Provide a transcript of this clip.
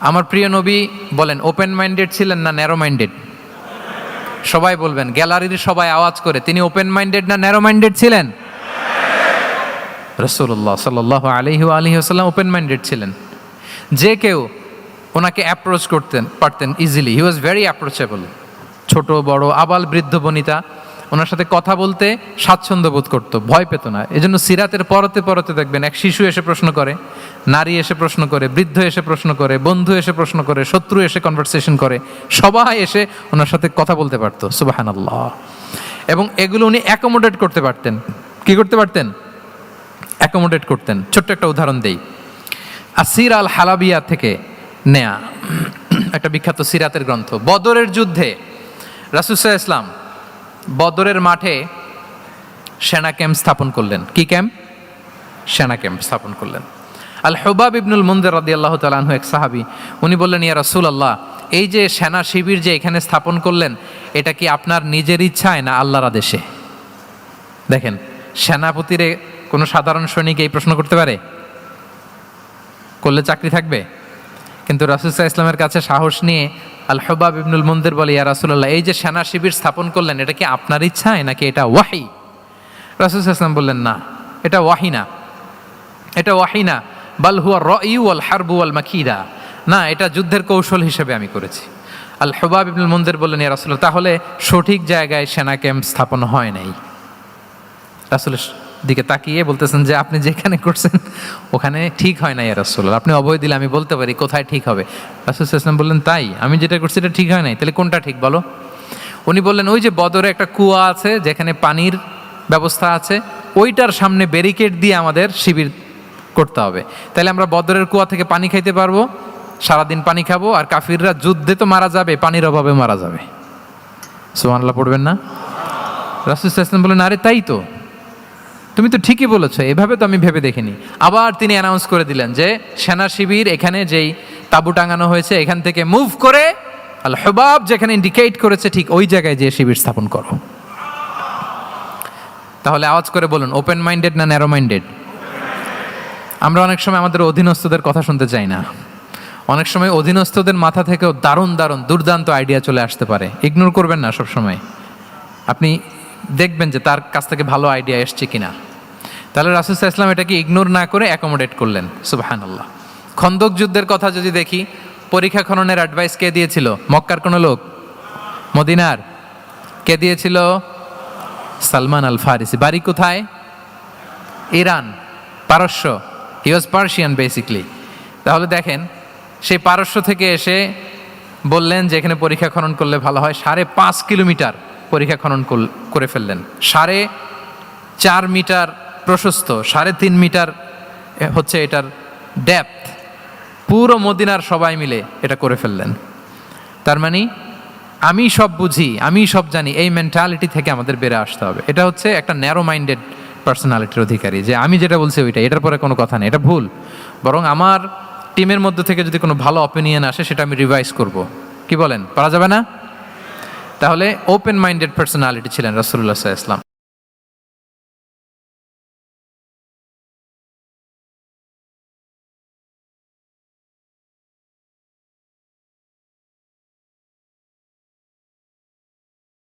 আমার প্রিয় নবী বলেন ওপেন মাইন্ডেড ছিলেন না ন্যারো মাইন্ডেড? সবাই বলবেন, গ্যালারির সবাই আওয়াজ করে, তিনি ওপেন মাইন্ডেড না ন্যারো মাইন্ডেড ছিলেন? রাসূলুল্লাহ সাল্লাল্লাহু আলাইহি ওয়াসাল্লাম ওপেন মাইন্ডেড ছিলেন। যে কেউ ওনাকে অ্যাপ্রোচ করতেন পারতেন easily, he was very approachable. ছোট বড় আবাল বৃদ্ধ বনিতা ওনার সাথে কথা বলতে স্বাচ্ছন্দ্য বোধ করতো, ভয় পেত না। এজন্য সিরাতের পরতে পরতে দেখবেন এক শিশু এসে প্রশ্ন করে, নারী এসে প্রশ্ন করে, বৃদ্ধ এসে প্রশ্ন করে, বন্ধু এসে প্রশ্ন করে, শত্রু এসে কনভারসেশন করে, সবাই এসে ওনার সাথে কথা বলতে পারতো। সুবহানাল্লাহ। এবং এগুলো উনি অ্যাকোমোডেট করতে পারতেন। কি করতে পারতেন? অ্যাকোমোডেট করতেন। ছোট্ট একটা উদাহরণ দেই, আসির আল হালাবিয়া থেকে নেয়া একটা বিখ্যাত সিরাতের গ্রন্থ। বদরের যুদ্ধে রাসূল সাল্লাল্লাহু আলাইহি ওয়াসাল্লাম বদরের মাঠে সেনা ক্যাম্প স্থাপন করলেন। কি ক্যাম্প? সেনা ক্যাম্প স্থাপন করলেন। আল হুবাব ইবনুল মুনজির রাদিয়াল্লাহু তাআলা আনহু এক সাহাবী, উনি বললেন, ইয়া রাসূলুল্লাহ, এই যে সেনা শিবির যে এখানে স্থাপন করলেন, এটা কি আপনার নিজের ইচ্ছায় না আল্লাহর আদেশে? দেখেন, সেনাপতিরে কোনো সাধারণ সৈনিক এই প্রশ্ন করতে পারে? করলে চাকরি থাকবে? কিন্তু রাসূল সাল্লাল্লাহু আলাইহি ওয়াসাল্লামের কাছে সাহস নিয়ে আল হুবাব ইবনুল মুনজির বলে, ইয়া রাসূলুল্লাহ, এই যে সেনা শিবির স্থাপন করলেন, এটা কি আপনার ইচ্ছায় নাকি এটা ওয়াহি? রাসূল সাল্লাল্লাহু আলাইহি ওয়াসাল্লাম বললেন, না, এটা ওয়াহি না, এটা ওয়াহি না, বাল হুয়া রায়ু ওয়াল হারবু ওয়াল মাকিদা, না, এটা যুদ্ধের কৌশল হিসেবে আমি করেছি। আল হুবাব ইবনুল মুনজির বললেন, ইয়া রাসূলুল্লাহ, তাহলে সঠিক জায়গায় সেনা ক্যাম্প স্থাপন হয় নাই। রাসূলের দিকে তাকিয়ে বলতেছেন যে আপনি যেখানে করছেন ওখানে ঠিক হয় না ইয়া রাসূলুল্লাহ, আপনি অভয় দিলে আমি বলতে পারি কোথায় ঠিক হবে। রাসূল সাল্লাল্লাহু আলাইহি ওয়াসাল্লাম বললেন, তাই? আমি যেটা করছি এটা ঠিক হয় নাই, তাহলে কোনটা ঠিক বলো? উনি বললেন, ওই যে বদরে একটা কুয়া আছে যেখানে পানির ব্যবস্থা আছে, ওইটার সামনে ব্যারিকেড দিয়ে আমাদের শিবির করতে হবে। তাহলে আমরা বদরের কুয়া থেকে পানি খাইতে পারবো, সারাদিন পানি খাবো, আর কাফিররা যুদ্ধে তো মারা যাবে, পানির অভাবে মারা যাবে। সুবহানাল্লাহ পড়বেন না? রাসূল সাল্লাল্লাহু আলাইহি ওয়াসাল্লাম বললেন, আরে তাই তো, তুমি তো ঠিকই বলেছো, এভাবে তো আমি ভেবে দেখিনি। আবার তিনি অ্যানাউন্স করে দিলেন যে সেনা শিবির এখানে যেই তাঁবু টাঙানো হয়েছে এখান থেকে মুভ করে আল হুবাব যেখানে ইন্ডিকেট করেছে ঠিক ওই জায়গায় যে শিবির স্থাপন করো। তাহলে আওয়াজ করে বলুন, ওপেন মাইন্ডেড না ন্যারো মাইন্ডেড? আমরা অনেক সময় আমাদের অধীনস্থদের কথা শুনতে চাই না। অনেক সময় অধীনস্থদের মাথা থেকেও দারুণ দারুণ দুর্দান্ত আইডিয়া চলে আসতে পারে। ইগনোর করবেন না সব সময়, আপনি দেখবেন যে তার কাছ থেকে ভালো আইডিয়া এসছে কিনা। তাহলে রাসূল সাল্লাল্লাহু আলাইহি ওয়াসাল্লাম এটাকে ইগনোর না করে অ্যাকোমোডেট করলেন। সুবহানাল্লাহ। খন্দক যুদ্ধের কথা যদি দেখি, পরীক্ষা খননের অ্যাডভাইস কে দিয়েছিল? মক্কার কোনো লোক? মদিনার? কে দিয়েছিল? সালমান আল ফারিসি। বাড়ি কোথায়? ইরান, পারস্য। হি ওয়াজ পার্সিয়ান বেসিকলি। তাহলে দেখেন, সেই পারস্য থেকে এসে বললেন যে এখানে পরীক্ষা খনন করলে ভালো হয়। 5.5 কিলোমিটার পরীক্ষা খনন করে ফেললেন। 4.5 মিটার প্রশস্ত, 3.5 মিটার হচ্ছে এটার ডেপথ। পুরো মদিনার সবাই মিলে এটা করে ফেললেন। তার মানে আমি সব বুঝি, আমি সব জানি, এই মেন্টালিটি থেকে আমাদের বেড়ে আসতে হবে। এটা হচ্ছে একটা ন্যারো মাইন্ডেড পার্সোনালিটির অধিকারী, যে আমি যেটা বলছি ওইটা, এটার পরে কোনো কথা নেই, এটা ভুল। বরং আমার টিমের মধ্যে থেকে যদি কোনো ভালো অপিনিয়ন আসে সেটা আমি রিভাইজ করব। কি বলেন, পারা যাবে না? তাহলে ওপেন মাইন্ডেড পার্সোনালিটি ছিলেন রাসূলুল্লাহ সাল্লাল্লাহু আলাইহি ওয়াসাল্লাম।